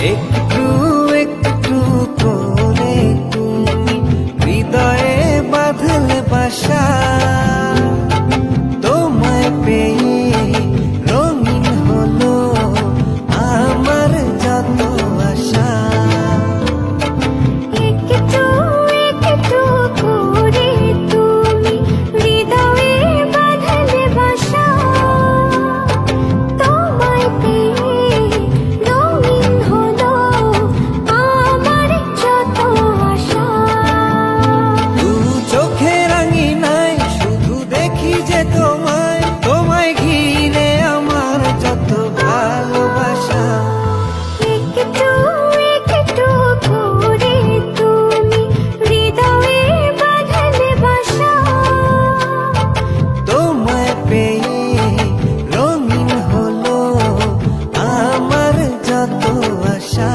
একটু একটু করে তুমি হৃদয়ে বাঁধলে বাসা, তোমায় পেয়ে রঙিন হলো আমার যত আশা। একটু একটু করে তুমি হৃদয়ে বাঁধলে বাসা, তোমায় পেয়ে রঙিন হলো আমার যত আশা। দু চোখে রাঙিনায় শুধু দেখি যে তোমায়, তোমায় ঘিরে আমার যত ভালোবাসা। একটু একটু করে তুমি হৃদয়ে বাঁধলে বাসা, তোমায় পেয়ে রঙিন হলো আমার যত আশা।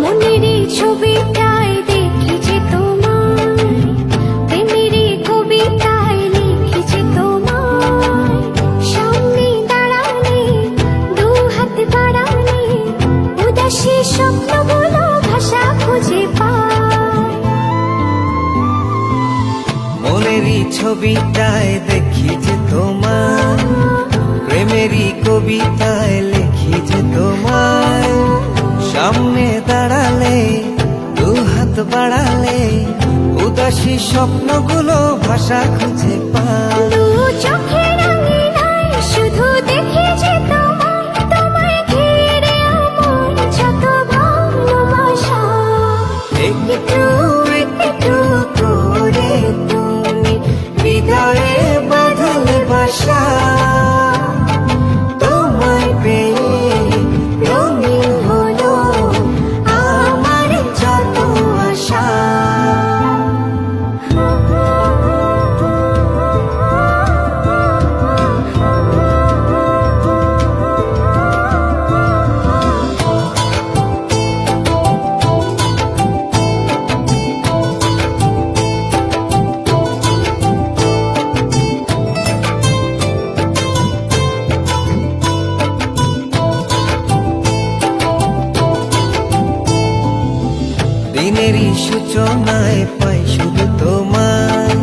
মনের এই ছবিটায় দেখেছি তোমায়, প্রেমের এই কবিতায় লিখেছি তোমায়। সামনে দাঁড়ালে দু হাত বাড়ালে উদাসী স্বপ্নগুলো ভাষা খুঁজে পায়। মনেরই ছবিটায় দেখি যে তোমার, প্রেমেরই কবিতায় লিখি যে তোমায়। সামনে দাঁড়ালে দু হাত বাড়ালে উদাসী স্বপ্নগুলো ভাষা খুঁজে পায়। দু চোখে রাঙিনায় শুধু দেখেছি তোমায়, তোমায় ঘিরে আমার যত ভালোবাসা। একটু একটু করে তুমি হৃদয়ে বাঁধলে বাসা, তোমায় পেয়ে রঙিন হলো আমার যত আশা। দিনেরই সূচনায় পাই শুধু তোমায়,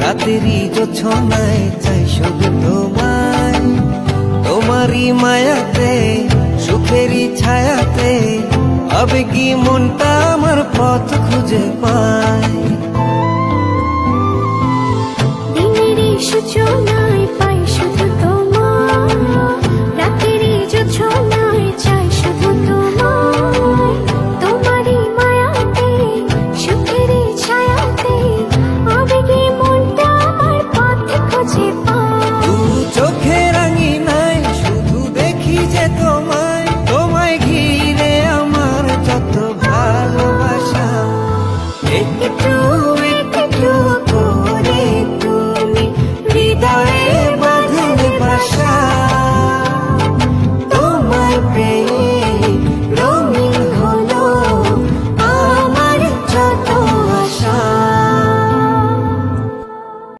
রাতেরই জোছনায় চাই শুধু তোমায়। তোমারই মায়াতে সুখেরই ছায়াতে আবেগী মনটা আমার পথ খুঁজে পায়। দিনের এই সূচনা